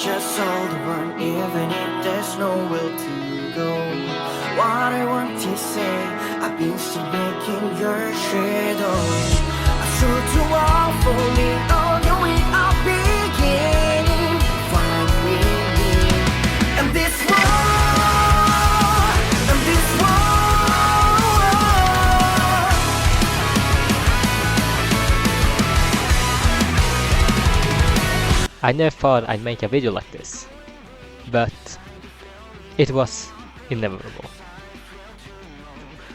just hold the one, even if there's nowhere to go. What I want to say, I've been still making your shadow. I saw to all for me, all the way I'll begin. Find me, and this war, and this war. I never thought I'd make a video like this, but it was inevitable.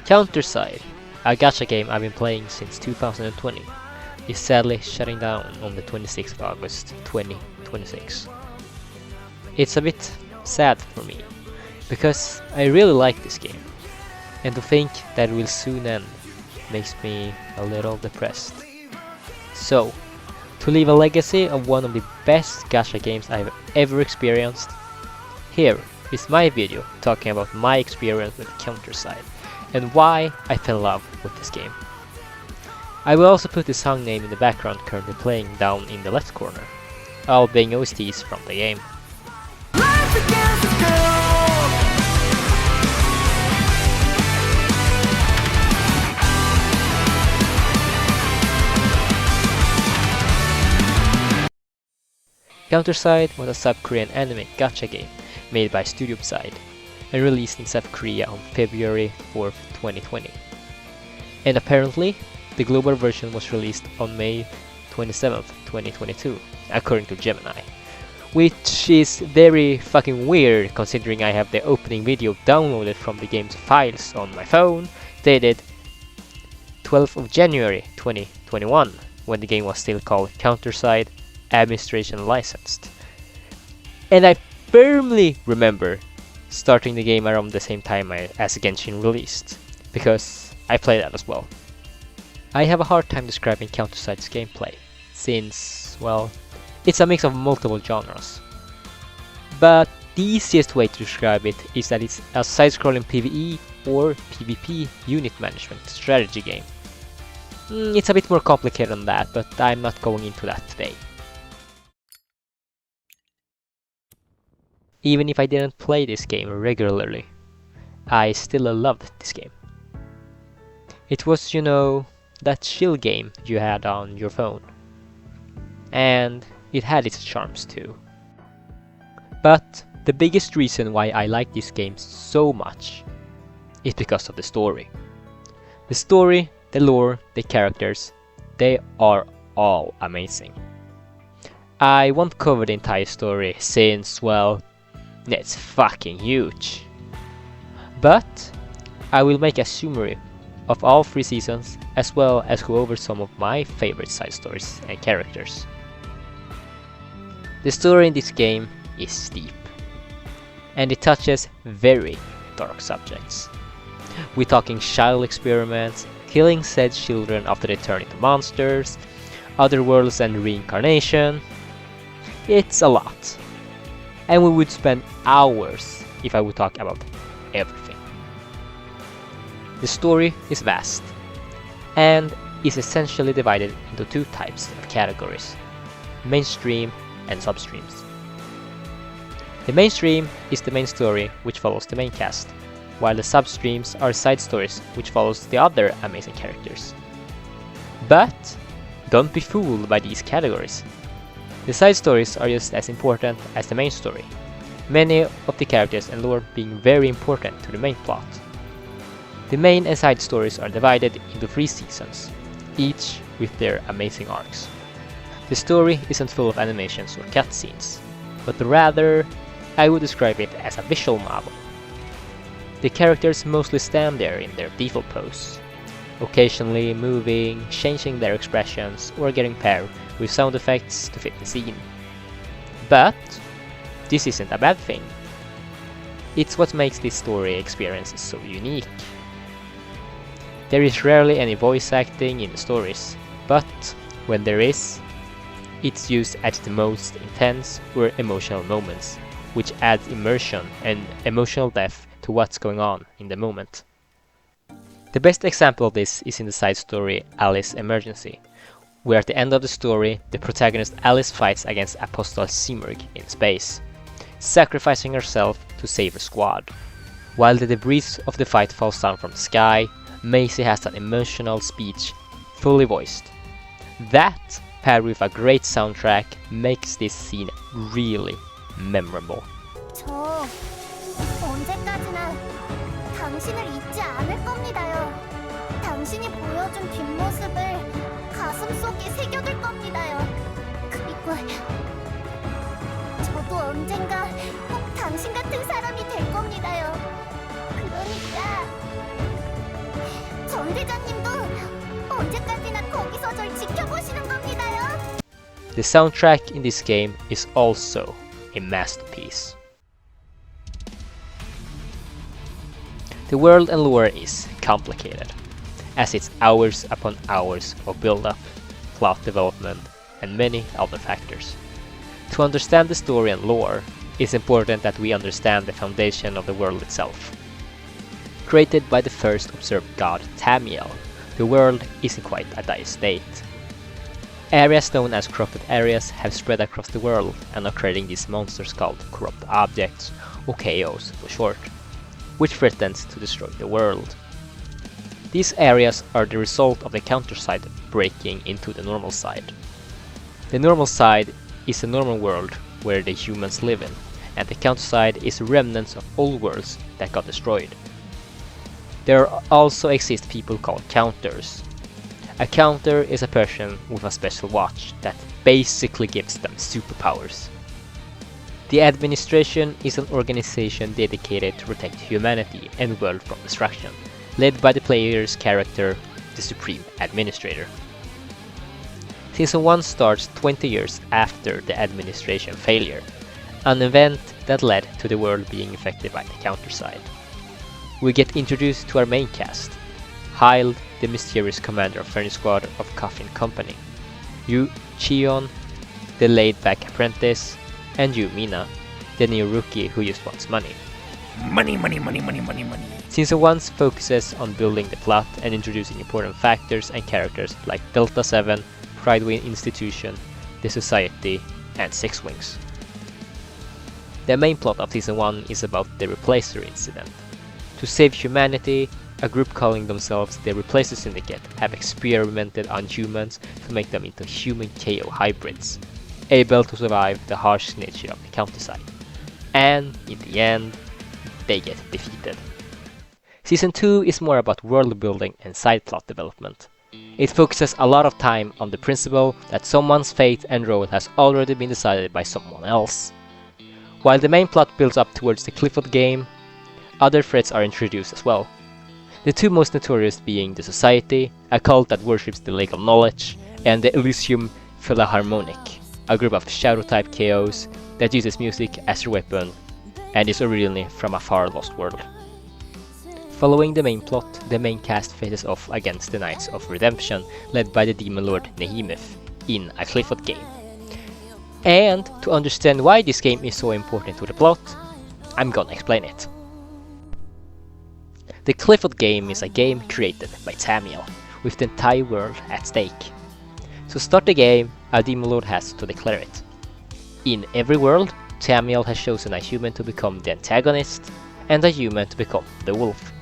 CounterSide, a gacha game I've been playing since 2020, is sadly shutting down on the 26th of August 2026. It's a bit sad for me, because I really like this game, and to think that it will soon end makes me a little depressed. So, to leave a legacy of one of the best gacha games I've ever experienced, here is my video talking about my experience with CounterSide and why I fell in love with this game. I will also put the song name in the background currently playing down in the left corner, all being OSTs from the game. CounterSide was a South Korean anime gacha game made by Studio Side and released in South Korea on February 4th, 2020. And apparently, the global version was released on May 27th, 2022, according to Gemini. Which is very fucking weird considering I have the opening video downloaded from the game's files on my phone, dated 12th of January 2021, when the game was still called CounterSide Administration Licensed. And I firmly remember starting the game around the same time as Genshin released, because I played that as well. I have a hard time describing CounterSide's gameplay, since, well, it's a mix of multiple genres. But the easiest way to describe it is that it's a side-scrolling PvE or PvP unit management strategy game. It's a bit more complicated than that, but I'm not going into that today. Even if I didn't play this game regularly, I still loved this game. It was, you know, that chill game you had on your phone. And it had its charms too. But the biggest reason why I like this game so much is because of the story. The story, the lore, the characters, they are all amazing. I won't cover the entire story since, well, it's fucking huge. But I will make a summary of all 3 seasons, as well as go over some of my favorite side stories and characters. The story in this game is deep, and it touches very dark subjects. We're talking child experiments, killing said children after they turn into monsters, other worlds and reincarnation. It's a lot. And we would spend hours if I would talk about everything. The story is vast and is essentially divided into 2 types of categories: mainstream and substreams. The mainstream is the main story which follows the main cast, while the substreams are side stories which follows the other amazing characters. But don't be fooled by these categories. The side stories are just as important as the main story, many of the characters and lore being very important to the main plot. The main and side stories are divided into 3 seasons, each with their amazing arcs. The story isn't full of animations or cutscenes, but rather, I would describe it as a visual novel. The characters mostly stand there in their default pose, occasionally moving, changing their expressions, or getting paired with sound effects to fit the scene. But this isn't a bad thing. It's what makes this story experience so unique. There is rarely any voice acting in the stories, but when there is, it's used at the most intense or emotional moments, which adds immersion and emotional depth to what's going on in the moment. The best example of this is in the side story Alice Emergency, where at the end of the story, the protagonist Alice fights against Apostle Simurgh in space, sacrificing herself to save her squad. While the debris of the fight falls down from the sky, Maisie has an emotional speech fully voiced. That, paired with a great soundtrack, makes this scene really memorable. 저 언제까지나 당신을 잊지 않을 겁니다요. 당신이 보여준 뒷모습을 가슴속에 새겨둘 겁니다요. 그리고 저도 언젠가 꼭 당신 같은 사람이 될 겁니다요. 그러니까 전 대장님도 언제까지나 거기서 절 지켜보시는 겁니다요. The soundtrack in this game is also a masterpiece. The world and lore is complicated, as it's hours upon hours of build-up, plot development, and many other factors. To understand the story and lore, it's important that we understand the foundation of the world itself. Created by the first observed god Tamiel, the world is in quite a dire state. Areas known as corrupted areas have spread across the world and are creating these monsters called corrupt objects, or KOs for short, which threatens to destroy the world. These areas are the result of the CounterSide breaking into the normal side. The normal side is a normal world where the humans live in, and the CounterSide is remnants of old worlds that got destroyed. There also exist people called counters. A counter is a person with a special watch that basically gives them superpowers. The administration is an organization dedicated to protect humanity and the world from destruction, led by the player's character, the Supreme Administrator. Season 1 starts 20 years after the administration failure, an event that led to the world being affected by the CounterSide. We get introduced to our main cast: Hyle, the mysterious commander of Furnace Squad of Coffin Company, Yu Cheon, the laid-back apprentice, and Yu Mina, the new rookie who just wants money. Money, money, money, money, money, money. Season 1 focuses on building the plot and introducing important factors and characters like Delta 7, Prideway Institution, the Society, and Six Wings. The main plot of Season 1 is about the Replacer incident. To save humanity, a group calling themselves the Replacer Syndicate have experimented on humans to make them into human KO hybrids, able to survive the harsh nature of the CounterSide. And in the end, they get defeated. Season 2 is more about world building and side plot development. It focuses a lot of time on the principle that someone's fate and role has already been decided by someone else. While the main plot builds up towards the Clifford game, other threats are introduced as well. The two most notorious being the Society, a cult that worships the legal knowledge, and the Elysium Philharmonic, a group of shadow-type KOs that uses music as their weapon and is originally from a far lost world. Following the main plot, the main cast faces off against the Knights of Redemption, led by the Demon Lord Nehemeth, in a Clifford game. And to understand why this game is so important to the plot, I'm gonna explain it. The Clifford game is a game created by Tamiel, with the entire world at stake. To start the game, a Demon Lord has to declare it. In every world, Tamiel has chosen a human to become the antagonist, and a human to become the wolf.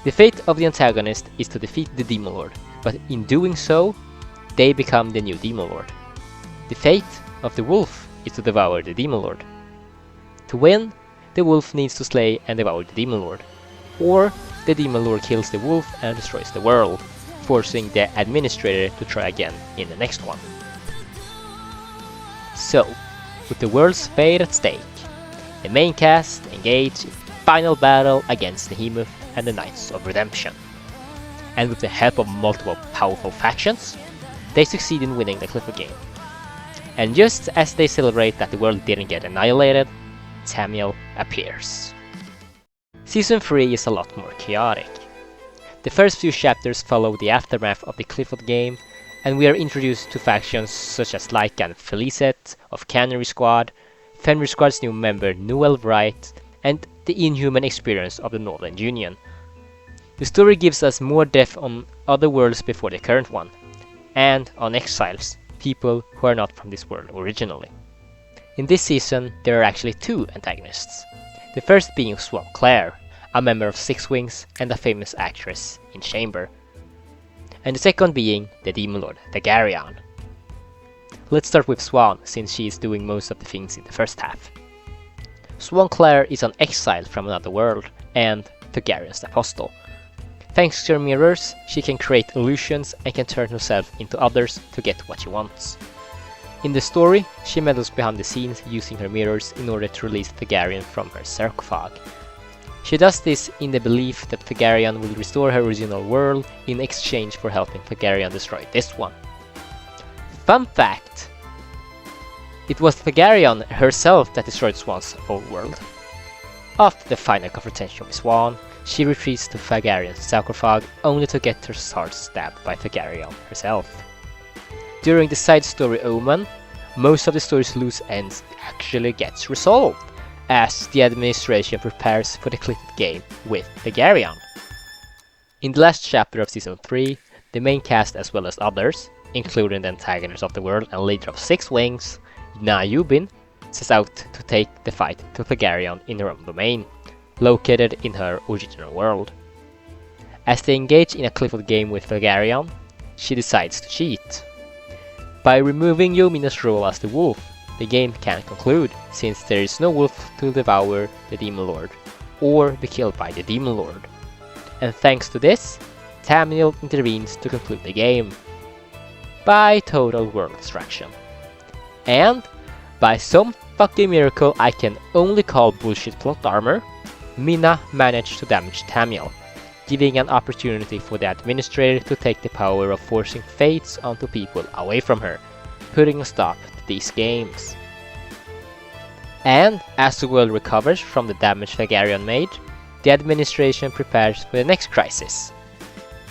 The fate of the antagonist is to defeat the Demon Lord, but in doing so, they become the new Demon Lord. The fate of the wolf is to devour the Demon Lord. To win, the wolf needs to slay and devour the Demon Lord, or the Demon Lord kills the wolf and destroys the world, forcing the administrator to try again in the next one. So, with the world's fate at stake, the main cast engage in final battle against Nehemeth and the Knights of Redemption. And with the help of multiple powerful factions, they succeed in winning the Clifford game. And just as they celebrate that the world didn't get annihilated, Tamiel appears. Season 3 is a lot more chaotic. The first few chapters follow the aftermath of the Clifford game, and we are introduced to factions such as Laika and Felicet of Canary Squad, Fenrir Squad's new member Noel Wright, and the inhuman experience of the Northern Union. The story gives us more depth on other worlds before the current one, and on exiles, people who are not from this world originally. In this season, there are actually two antagonists. The first being Swan Claire, a member of Six Wings and a famous actress in Chamber. And the second being the Demon Lord Thagarion. Let's start with Swan, since she is doing most of the things in the first half. Swan Claire is an exile from another world, and Thagarion's apostle. Thanks to her mirrors, she can create illusions and can turn herself into others to get what she wants. In the story, she meddles behind the scenes using her mirrors in order to release Thagarion from her sarcophague. She does this in the belief that Thagarion will restore her original world in exchange for helping Thagarion destroy this one. Fun fact! It was Thagarion herself that destroyed Swan's old world. After the final confrontation with Swan, she retreats to Thagarion's sarcophague only to get her heart stabbed by Thagarion herself. During the side story Omen, most of the story's loose ends actually gets resolved, as the administration prepares for the Clifford game with Thagarion. In the last chapter of Season 3, the main cast as well as others, including the antagonist of the world and leader of Six Wings, Na Yubin, sets out to take the fight to Thagarion in her own domain, located in her original world. As they engage in a Clifford game with Thagarion, she decides to cheat. By removing Yomina's role as the wolf, the game can conclude, since there is no wolf to devour the Demon Lord, or be killed by the Demon Lord. And thanks to this, Tamriel intervenes to conclude the game. By total world destruction. And, by some fucking miracle I can only call bullshit plot armor, Mina managed to damage Tamriel, giving an opportunity for the administrator to take the power of forcing fates onto people away from her, putting a stop to these games. And as the world recovers from the damage Thagarion made, the administration prepares for the next crisis,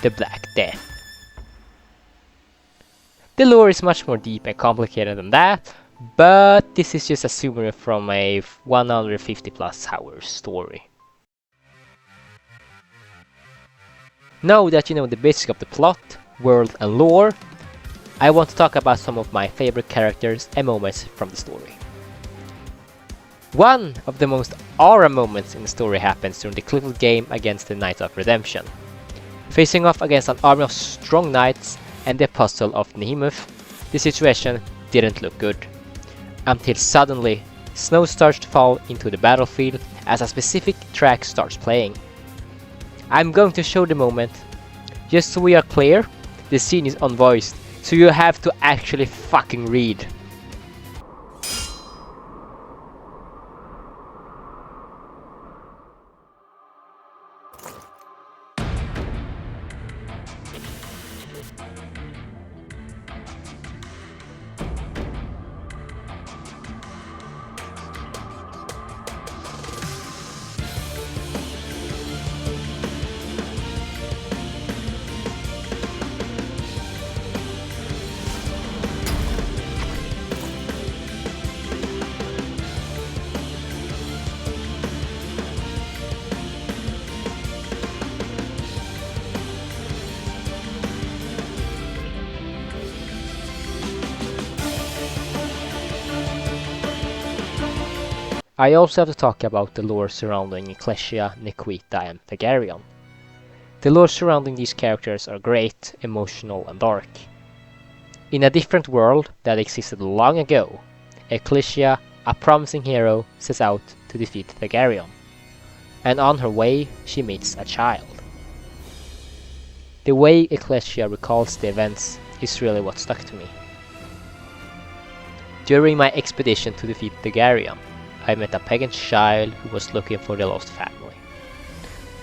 the Black Death. The lore is much more deep and complicated than that, but this is just a summary from a 150 plus hour story. Now that you know the basics of the plot, world and lore, I want to talk about some of my favorite characters and moments from the story. One of the most aura moments in the story happens during the Clifford game against the Knights of Redemption. Facing off against an army of strong knights and the Apostle of Nehemoth, the situation didn't look good. Until suddenly, snow starts to fall into the battlefield as a specific track starts playing. I'm going to show the moment. Just so we are clear, the scene is unvoiced, so you have to actually fucking read. I also have to talk about the lore surrounding Ecclesia, Nequita and Thagarion. The lore surrounding these characters are great, emotional and dark. In a different world that existed long ago, Ecclesia, a promising hero, sets out to defeat Thagarion. And on her way, she meets a child. The way Ecclesia recalls the events is really what stuck to me. During my expedition to defeat Thagarion, I met a pagan child who was looking for the lost family.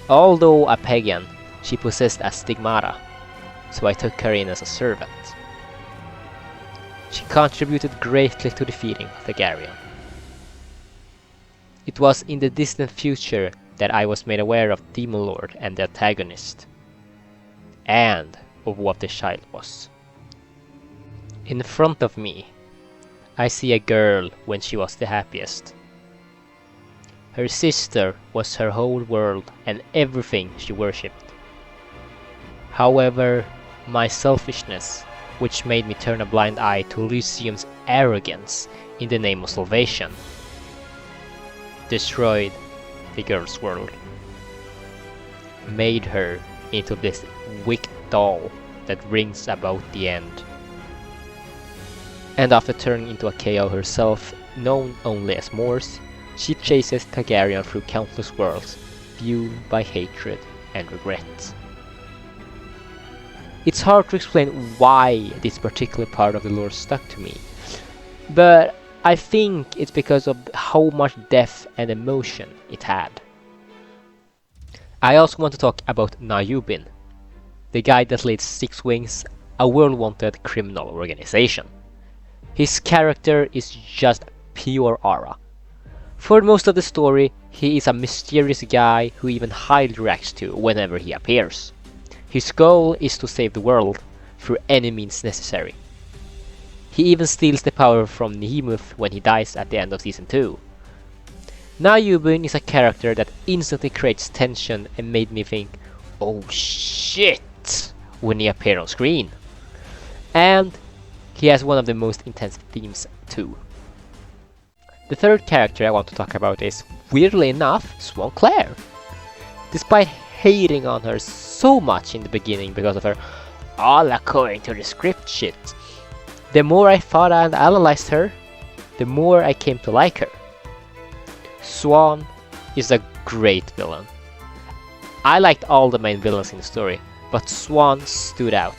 Although a pagan, she possessed a stigmata, so I took her in as a servant. She contributed greatly to defeating Thagarion. It was in the distant future that I was made aware of Demon Lord and the antagonist, and of what the child was. In front of me, I see a girl when she was the happiest. Her sister was her whole world and everything she worshipped. However, my selfishness which made me turn a blind eye to Lysium's arrogance in the name of salvation. Destroyed the girl's world. Made her into this wicked doll that rings about the end. And after turning into a KO herself, known only as Morse, she chases Targaryen through countless worlds, fueled by hatred and regret. It's hard to explain why this particular part of the lore stuck to me, but I think it's because of how much depth and emotion it had. I also want to talk about Nayubin, the guy that leads Six Wings, a world-wanted criminal organization. His character is just pure aura. For most of the story, he is a mysterious guy who even Hyde reacts to whenever he appears. His goal is to save the world through any means necessary. He even steals the power from Nehemuth when he dies at the end of Season 2. Nayubin is a character that instantly creates tension and made me think, oh shit, when he appeared on screen. And he has one of the most intense themes too. The third character I want to talk about is, weirdly enough, Swan Claire. Despite hating on her so much in the beginning because of her all according to the script shit, the more I thought and analyzed her, the more I came to like her. Swan is a great villain. I liked all the main villains in the story, but Swan stood out,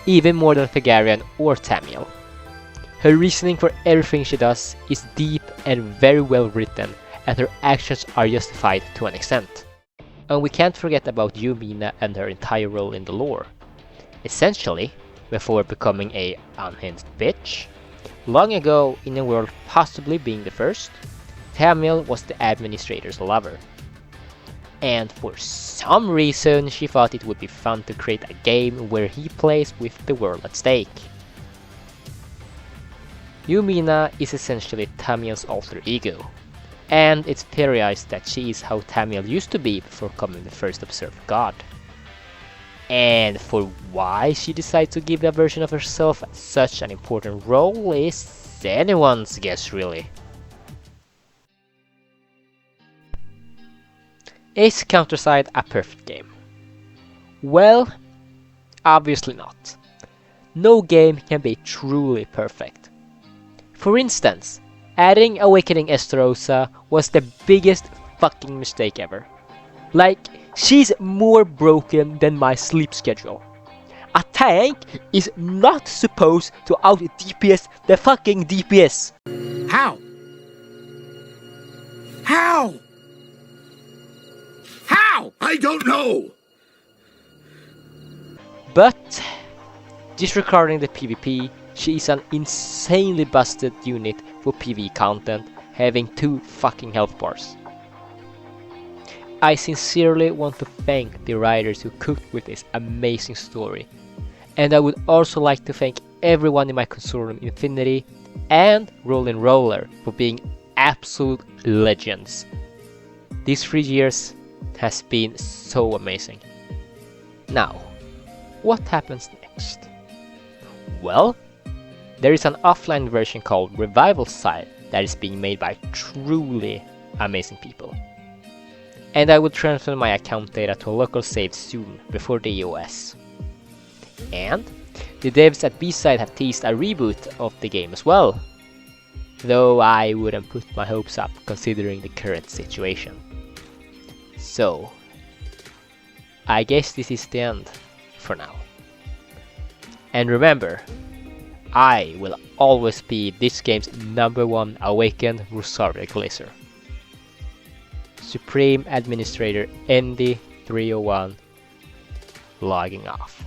even more than Targaryen or Tamriel. Her reasoning for everything she does is deep and very well written, and her actions are justified to an extent. And we can't forget about Yumina and her entire role in the lore. Essentially, before becoming a unhinged bitch, long ago in a world possibly being the first, Tamriel was the administrator's lover. And for some reason she thought it would be fun to create a game where he plays with the world at stake. Yumina is essentially Tamriel's alter ego, and it's theorized that she is how Tamriel used to be before becoming the first observed god. And for why she decided to give a version of herself such an important role is anyone's guess really. Is CounterSide a perfect game? Well, obviously not. No game can be truly perfect. For instance, adding Awakening Esterosa was the biggest fucking mistake ever. Like, she's more broken than my sleep schedule. A tank is not supposed to out DPS the fucking DPS. How? How? How? I don't know. But, disregarding the PvP, she is an insanely busted unit for PvE content, having 2 fucking health bars. I sincerely want to thank the writers who cooked with this amazing story, and I would also like to thank everyone in my consortium Infinity and Rollin' Roller for being absolute legends. These 3 years has been so amazing. Now, what happens next? Well, there is an offline version called Revival Side that is being made by truly amazing people. And I will transfer my account data to a local save soon before the EOS. And the devs at B-Side have teased a reboot of the game as well, though I wouldn't put my hopes up considering the current situation. So, I guess this is the end for now. And remember, I will always be this game's #1 awakened Rosaria Glacier. Supreme Administrator Endy 301 logging off.